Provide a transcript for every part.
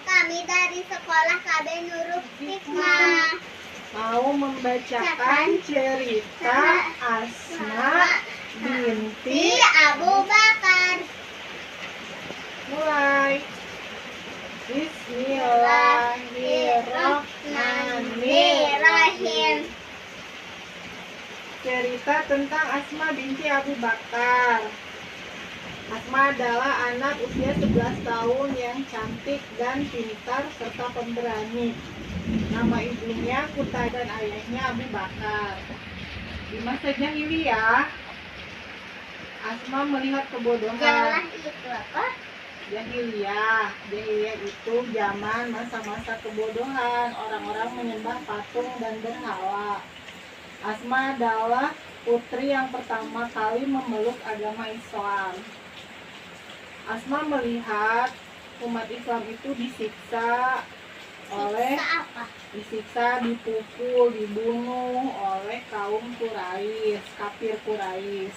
Kami dari sekolah KB Nurul Hikmah mau membacakan cerita Asma binti Abu Bakar. Mulai. Bismillahirrahmanirrahim. Cerita tentang Asma binti Abu Bakar. Asma adalah anak usia 11 tahun yang cantik dan pintar serta pemberani. Nama ibunya Kuta dan ayahnya Abu Bakar. Di masa jahiliyah, Asma melihat kebodohan. Itu apa? Jahiliyah itu zaman masa-masa kebodohan, orang-orang menyembah patung dan berhala. Asma adalah putri yang pertama kali memeluk agama Islam. Asma melihat umat Islam itu disiksa, dipukul, dibunuh oleh kaum Quraisy, kafir Quraisy.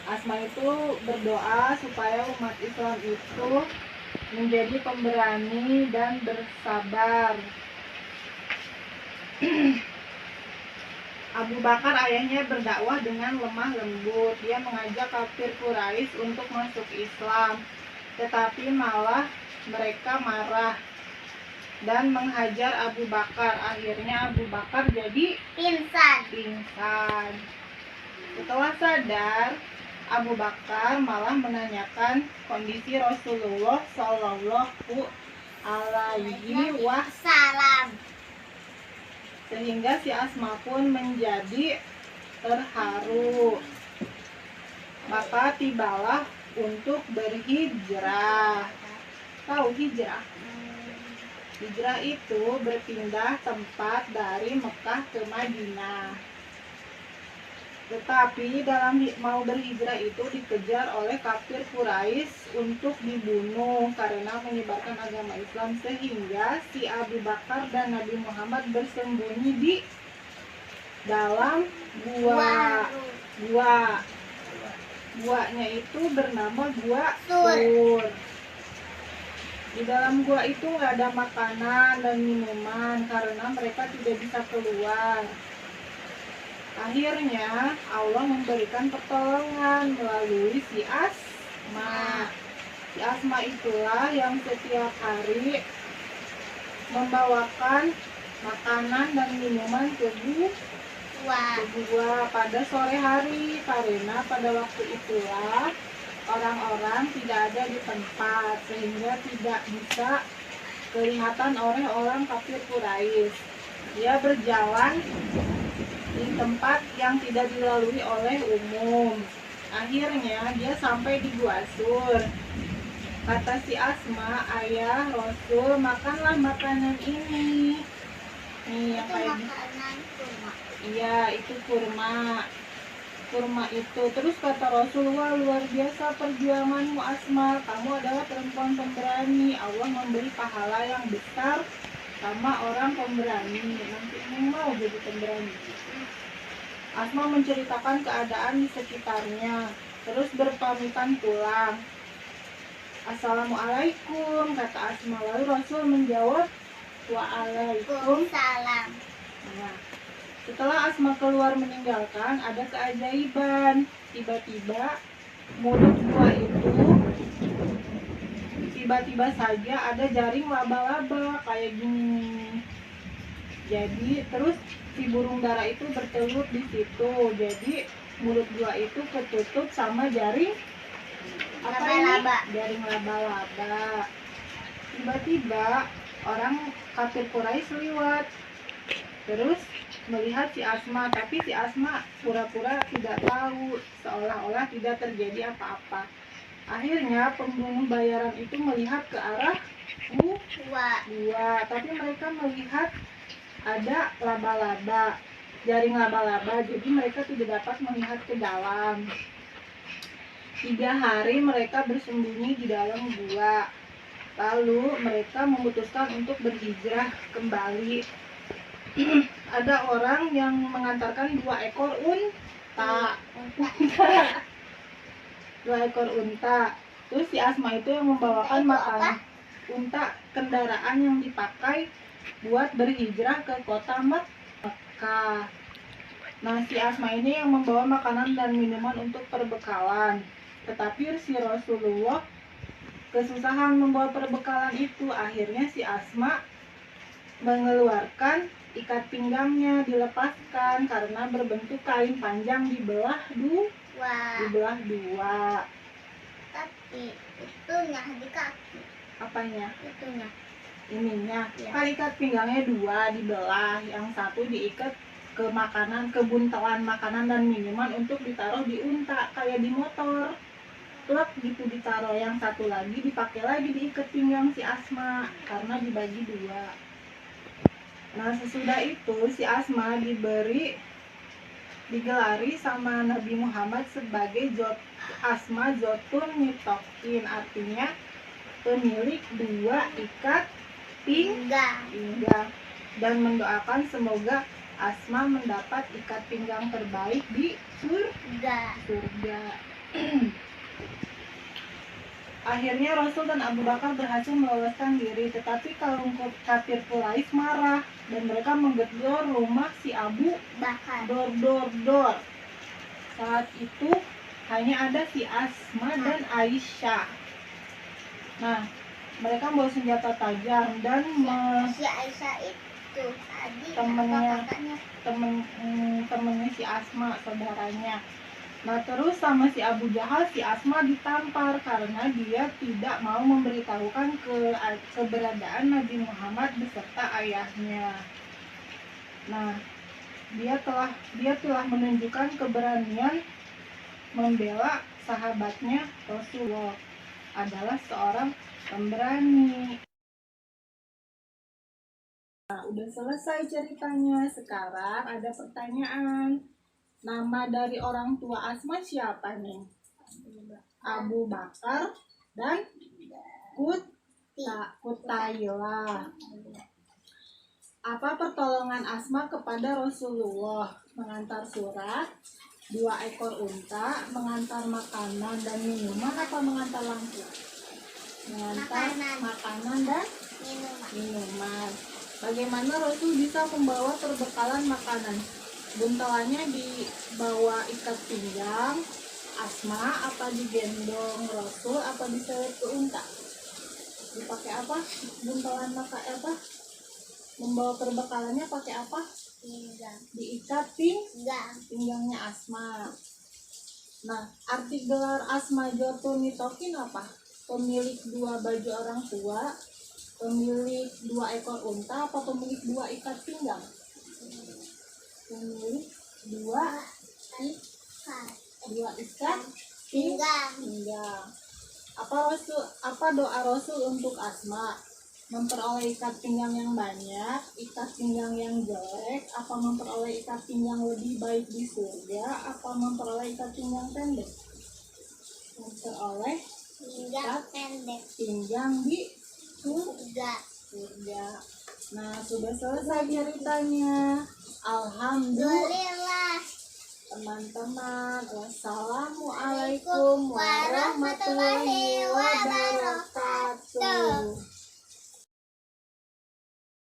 Asma itu berdoa supaya umat Islam itu menjadi pemberani dan bersabar. Abu Bakar ayahnya berdakwah dengan lemah lembut. Dia mengajak kafir Quraisy untuk masuk Islam, tetapi malah mereka marah dan menghajar Abu Bakar. Akhirnya Abu Bakar jadi pingsan. Setelah sadar, Abu Bakar malah menanyakan kondisi Rasulullah Shallallahu Alaihi Wasallam, sehingga si Asma pun menjadi terharu. Maka tibalah untuk berhijrah. Tahu hijrah? Hijrah itu berpindah tempat dari Mekah ke Madinah. Tetapi dalam mau berhijrah itu dikejar oleh kafir Quraisy untuk dibunuh karena menyebarkan agama Islam, sehingga si Abu Bakar dan Nabi Muhammad bersembunyi di dalam gua. Guanya itu bernama Gua Sur. Di dalam gua itu nggak ada makanan dan minuman karena mereka tidak bisa keluar. Akhirnya Allah memberikan pertolongan melalui si Asma. Si Asma itulah yang setiap hari membawakan makanan dan minuman ke gua pada sore hari, karena pada waktu itulah orang-orang tidak ada di tempat sehingga tidak bisa kelihatan oleh orang kafir Quraisy. Dia berjalan di tempat yang tidak dilalui oleh umum. Akhirnya dia sampai di Gua Sur. Kata si Asma, ayah Rasul, makanlah makanan ini. Nih yang kayak kurma. Iya, itu kurma. Kurma itu. Terus kata Rasulullah, luar biasa perjuanganmu Asma. Kamu adalah perempuan pemberani. Allah memberi pahala yang besar sama orang pemberani. Nanti mau jadi pemberani. Asma menceritakan keadaan di sekitarnya, terus berpamitan pulang. Assalamualaikum, kata Asma. Lalu Rasul menjawab, Waalaikumsalam. Nah, setelah Asma keluar meninggalkan, ada keajaiban. Tiba-tiba mulut gua itu tiba-tiba saja ada jaring laba-laba kayak gini. Jadi terus si burung dara itu bertelur di situ. Jadi mulut gua itu ketutup sama jaring jaring laba-laba. Tiba-tiba orang kafir Quraisy lewat. Terus melihat si Asma, tapi si Asma pura-pura tidak tahu, seolah-olah tidak terjadi apa-apa. Akhirnya pembunuh bayaran itu melihat ke arah gua, tapi mereka melihat ada laba-laba, jaring laba-laba, jadi mereka tidak dapat melihat ke dalam. 3 hari mereka bersembunyi di dalam gua. Lalu mereka memutuskan untuk berhijrah kembali. Ada orang yang mengantarkan 2 ekor unta. 2 ekor unta. Terus si Asma itu yang membawakan makanan. Unta kendaraan yang dipakai buat berhijrah ke kota Mekah. Nah, si Asma ini yang membawa makanan dan minuman untuk perbekalan. Tetapi si Rasulullah kesusahan membawa perbekalan itu. Akhirnya si Asma mengeluarkan ikat pinggangnya, dilepaskan karena berbentuk kain panjang dibelah dua. Tapi itunya di kaki. Apanya? Itunya. Ininya. Ya. Kan ikat pinggangnya dua dibelah, yang satu diikat ke makanan, ke buntelan makanan dan minuman untuk ditaruh di unta kayak di motor. Plek gitu ditaruh, yang satu lagi dipakai lagi diikat pinggang si Asma karena dibagi dua. Nah, sesudah itu si Asma digelari sama Nabi Muhammad sebagai Asma Zotun Nitokin, artinya pemilik dua ikat pinggang, dan mendoakan semoga Asma mendapat ikat pinggang terbaik di surga. Akhirnya Rasul dan Abu Bakar berhasil meloloskan diri, tetapi kaum kafir Quraisy marah dan mereka menggedor rumah si Abu Bakar. Dor. Saat itu hanya ada si Asma dan Aisyah. Nah, mereka membawa senjata tajam dan Si Aisyah itu tadi temennya si Asma, saudaranya. Nah, terus sama si Abu Jahal si Asma ditampar karena dia tidak mau memberitahukan keberadaan Nabi Muhammad beserta ayahnya. Nah, dia telah menunjukkan keberanian membela sahabatnya. Rasulullah adalah seorang pemberani. Nah, udah selesai ceritanya. Sekarang ada pertanyaan. Nama dari orang tua Asma siapa nih? Abu Bakar dan Kutailah. Apa pertolongan Asma kepada Rasulullah? Mengantar surat, 2 ekor unta, mengantar makanan dan minuman, atau mengantar lampu? Mengantar makanan dan minuman. Bagaimana Rasul bisa membawa perbekalan makanan? Buntelannya dibawa ikat pinggang Asma, apa digendong Rasul, apa diseret ke unta? Dipakai apa? Buntelan membawa perbekalannya pakai apa? Pinggang. Diikat pinggangnya Asma. Nah, arti gelar Asma Zotun Nitokin apa? Pemilik 2 baju orang tua, pemilik 2 ekor unta, apa pemilik 2 ikat pinggang? Pemilik 2 ikat pinggang. Apa doa Rasul untuk Asma? Memperoleh ikat pinggang yang banyak, ikat pinggang yang jelek, apa memperoleh ikat pinggang lebih baik di surga, apa memperoleh ikat pinggang pendek? Memperoleh ikat pinggang di surga. Nah, sudah selesai ceritanya. Alhamdulillah. Teman-teman, wassalamualaikum warahmatullahi wabarakatuh.